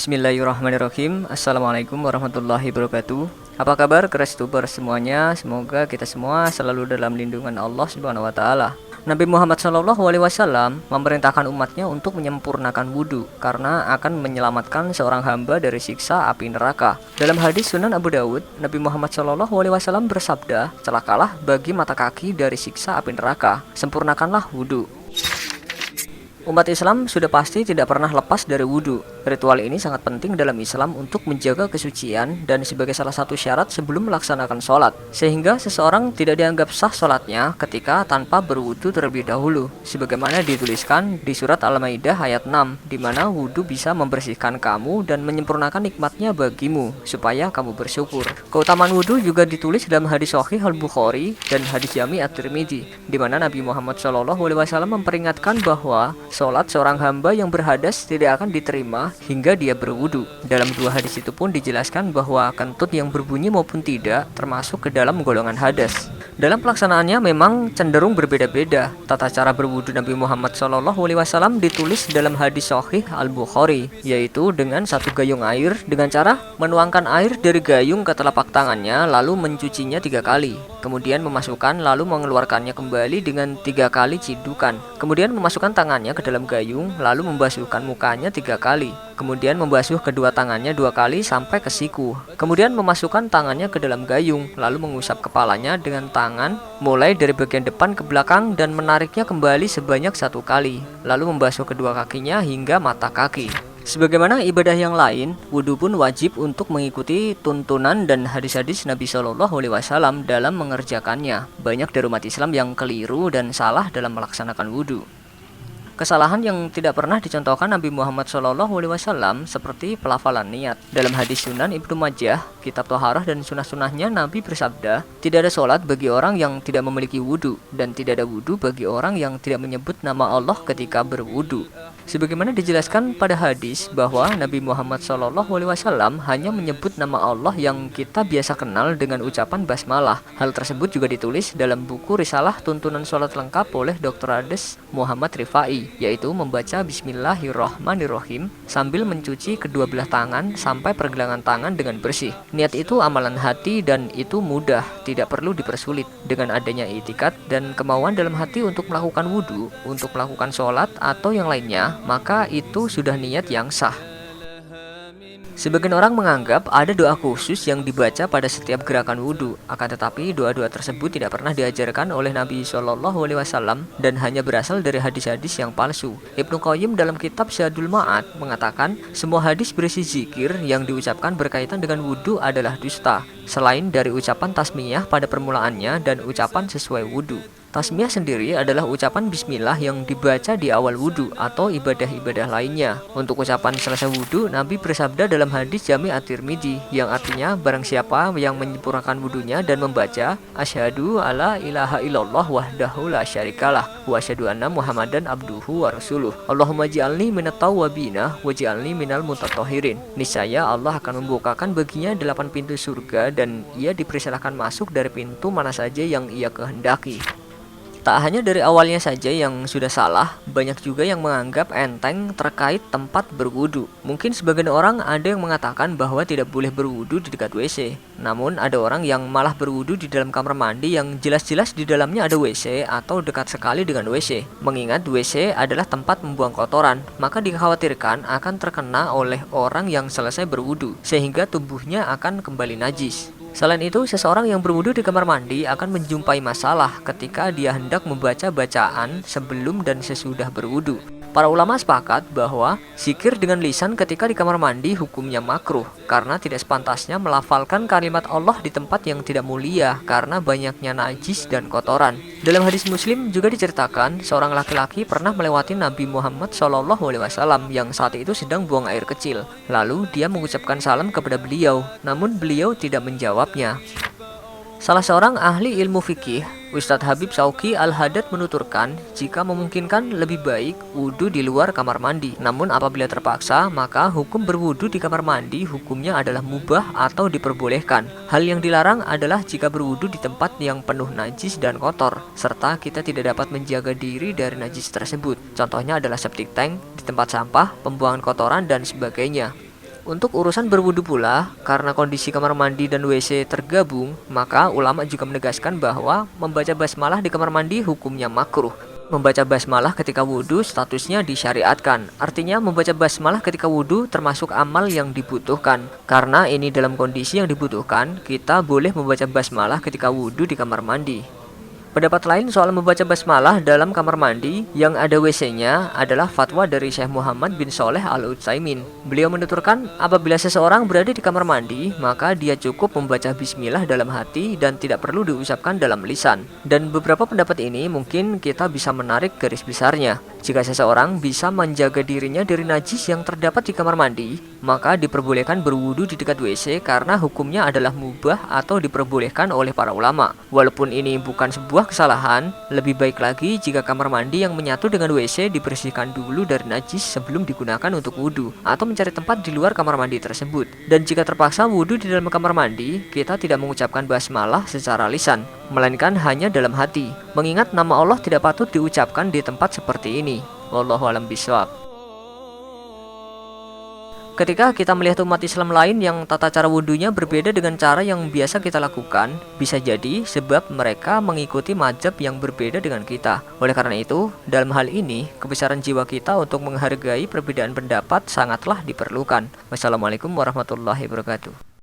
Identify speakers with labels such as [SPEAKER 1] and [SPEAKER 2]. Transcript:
[SPEAKER 1] Bismillahirrahmanirrahim. Assalamualaikum warahmatullahi wabarakatuh. Apa kabar Krestuber semuanya? Semoga kita semua selalu dalam lindungan Allah Subhanahu wa taala. Nabi Muhammad SAW memerintahkan umatnya untuk menyempurnakan wudhu karena akan menyelamatkan seorang hamba dari siksa api neraka. Dalam hadis Sunan Abu Dawud, Nabi Muhammad SAW bersabda, "Celakalah bagi mata kaki dari siksa api neraka, sempurnakanlah wudhu." Umat Islam sudah pasti tidak pernah lepas dari wudhu. Ritual ini sangat penting dalam Islam untuk menjaga kesucian dan sebagai salah satu syarat sebelum melaksanakan sholat, sehingga seseorang tidak dianggap sah sholatnya ketika tanpa berwudhu terlebih dahulu, sebagaimana dituliskan di surat Al-Maidah ayat 6, di mana wudhu bisa membersihkan kamu dan menyempurnakan nikmatnya bagimu, supaya kamu bersyukur. Keutamaan wudhu juga ditulis dalam hadis Sahih Al-Bukhari dan hadis Jami At-Tirmidzi, di mana Nabi Muhammad SAW memperingatkan bahwa sholat seorang hamba yang berhadas tidak akan diterima hingga dia berwudu. Dalam dua hadis itu pun dijelaskan bahwa kentut yang berbunyi maupun tidak termasuk ke dalam golongan hadas. Dalam pelaksanaannya memang cenderung berbeda-beda. Tata cara berwudu Nabi Muhammad SAW ditulis dalam hadis Sahih Al-Bukhari, yaitu dengan satu gayung air dengan cara menuangkan air dari gayung ke telapak tangannya lalu mencucinya 3 kali. Kemudian memasukkan lalu mengeluarkannya kembali dengan 3 kali cidukan. Kemudian memasukkan tangannya ke dalam gayung lalu membasuhkan mukanya 3 kali. Kemudian membasuh kedua tangannya 2 kali sampai ke siku. Kemudian memasukkan tangannya ke dalam gayung lalu mengusap kepalanya dengan tangan mulai dari bagian depan ke belakang dan menariknya kembali sebanyak 1 kali. Lalu membasuh kedua kakinya hingga mata kaki. Sebagaimana ibadah yang lain, wudhu pun wajib untuk mengikuti tuntunan dan hadis-hadis Nabi SAW dalam mengerjakannya. Banyak dari umat Islam yang keliru dan salah dalam melaksanakan wudhu. Kesalahan yang tidak pernah dicontohkan Nabi Muhammad SAW seperti pelafalan niat. Dalam hadis Sunan Ibnu Majah, kitab Toharah dan sunah-sunahnya, Nabi bersabda, "Tidak ada sholat bagi orang yang tidak memiliki wudhu, dan tidak ada wudhu bagi orang yang tidak menyebut nama Allah ketika berwudhu." Sebagaimana dijelaskan pada hadis bahwa Nabi Muhammad SAW hanya menyebut nama Allah yang kita biasa kenal dengan ucapan basmalah. Hal tersebut juga ditulis dalam buku Risalah Tuntunan Sholat Lengkap oleh Dr. Ades Muhammad Rifai, yaitu membaca Bismillahirrahmanirrahim sambil mencuci kedua belah tangan sampai pergelangan tangan dengan bersih. Niat itu amalan hati dan itu mudah, tidak perlu dipersulit. Dengan adanya i'tikad dan kemauan dalam hati untuk melakukan wudhu, untuk melakukan sholat atau yang lainnya, maka itu sudah niat yang sah. Sebagian orang menganggap ada doa khusus yang dibaca pada setiap gerakan wudhu, akan tetapi doa-doa tersebut tidak pernah diajarkan oleh Nabi SAW dan hanya berasal dari hadis-hadis yang palsu. Ibnu Qayyim dalam kitab Zadul Ma'ad mengatakan, semua hadis berisi zikir yang diucapkan berkaitan dengan wudhu adalah dusta, selain dari ucapan tasmiyah pada permulaannya dan ucapan sesuai wudhu. Tasmiyah sendiri adalah ucapan bismillah yang dibaca di awal wudhu atau ibadah-ibadah lainnya. Untuk ucapan selesai wudhu, Nabi bersabda dalam hadis Jami At-Tirmidzi yang artinya barang siapa yang menyempurnakan wudhunya dan membaca asyhadu alla ilaha illallah wahdahu la syarikalah wa asyhadu anna muhammadan abduhu wa rasuluh Allahumma ja'alni minat tawwabina wa ja'alni minal mutatahhirin. Niscaya Allah akan membukakan baginya 8 pintu surga dan ia dipersilahkan masuk dari pintu mana saja yang ia kehendaki. Tak hanya dari awalnya saja yang sudah salah, banyak juga yang menganggap enteng terkait tempat berwudu. Mungkin sebagian orang ada yang mengatakan bahwa tidak boleh berwudu di dekat WC. Namun ada orang yang malah berwudu di dalam kamar mandi yang jelas-jelas di dalamnya ada WC atau dekat sekali dengan WC. Mengingat WC adalah tempat membuang kotoran, maka dikhawatirkan akan terkena oleh orang yang selesai berwudu, sehingga tubuhnya akan kembali najis. Selain itu, seseorang yang berwudu di kamar mandi akan menjumpai masalah ketika dia hendak membaca bacaan sebelum dan sesudah berwudu. Para ulama sepakat bahwa zikir dengan lisan ketika di kamar mandi hukumnya makruh karena tidak sepantasnya melafalkan kalimat Allah di tempat yang tidak mulia karena banyaknya najis dan kotoran. Dalam hadis Muslim juga diceritakan seorang laki-laki pernah melewati Nabi Muhammad SAW yang saat itu sedang buang air kecil. Lalu dia mengucapkan salam kepada beliau, namun beliau tidak menjawabnya. Salah seorang ahli ilmu fikih, Ustadz Habib Syauqi Al-Haddad menuturkan, jika memungkinkan lebih baik wudhu di luar kamar mandi. Namun apabila terpaksa, maka hukum berwudhu di kamar mandi hukumnya adalah mubah atau diperbolehkan. Hal yang dilarang adalah jika berwudhu di tempat yang penuh najis dan kotor, serta kita tidak dapat menjaga diri dari najis tersebut. Contohnya adalah septic tank, di tempat sampah, pembuangan kotoran, dan sebagainya. Untuk urusan berwudu pula, karena kondisi kamar mandi dan WC tergabung, maka ulama juga menegaskan bahwa membaca basmalah di kamar mandi hukumnya makruh. Membaca basmalah ketika wudu statusnya disyariatkan. Artinya membaca basmalah ketika wudu termasuk amal yang dibutuhkan. Karena ini dalam kondisi yang dibutuhkan, kita boleh membaca basmalah ketika wudu di kamar mandi. Pendapat lain soal membaca basmalah dalam kamar mandi yang ada WC-nya adalah fatwa dari Syekh Muhammad bin Shalih Al-Utsaimin. Beliau menuturkan, apabila seseorang berada di kamar mandi, maka dia cukup membaca bismillah dalam hati dan tidak perlu diucapkan dalam lisan. Dan beberapa pendapat ini mungkin kita bisa menarik garis besarnya. Jika seseorang bisa menjaga dirinya dari najis yang terdapat di kamar mandi, maka diperbolehkan berwudu di dekat WC karena hukumnya adalah mubah atau diperbolehkan oleh para ulama. Walaupun ini bukan sebuah kesalahan, lebih baik lagi jika kamar mandi yang menyatu dengan WC dibersihkan dulu dari najis sebelum digunakan untuk wudu, atau mencari tempat di luar kamar mandi tersebut. Dan jika terpaksa wudu di dalam kamar mandi, kita tidak mengucapkan basmalah secara lisan, melainkan hanya dalam hati, mengingat nama Allah tidak patut diucapkan di tempat seperti ini. Wallahu a'lam bishawab. Ketika kita melihat umat Islam lain yang tata cara wudhunya berbeda dengan cara yang biasa kita lakukan, bisa jadi sebab mereka mengikuti mazhab yang berbeda dengan kita. Oleh karena itu, dalam hal ini, kebesaran jiwa kita untuk menghargai perbedaan pendapat sangatlah diperlukan. Wassalamualaikum warahmatullahi wabarakatuh.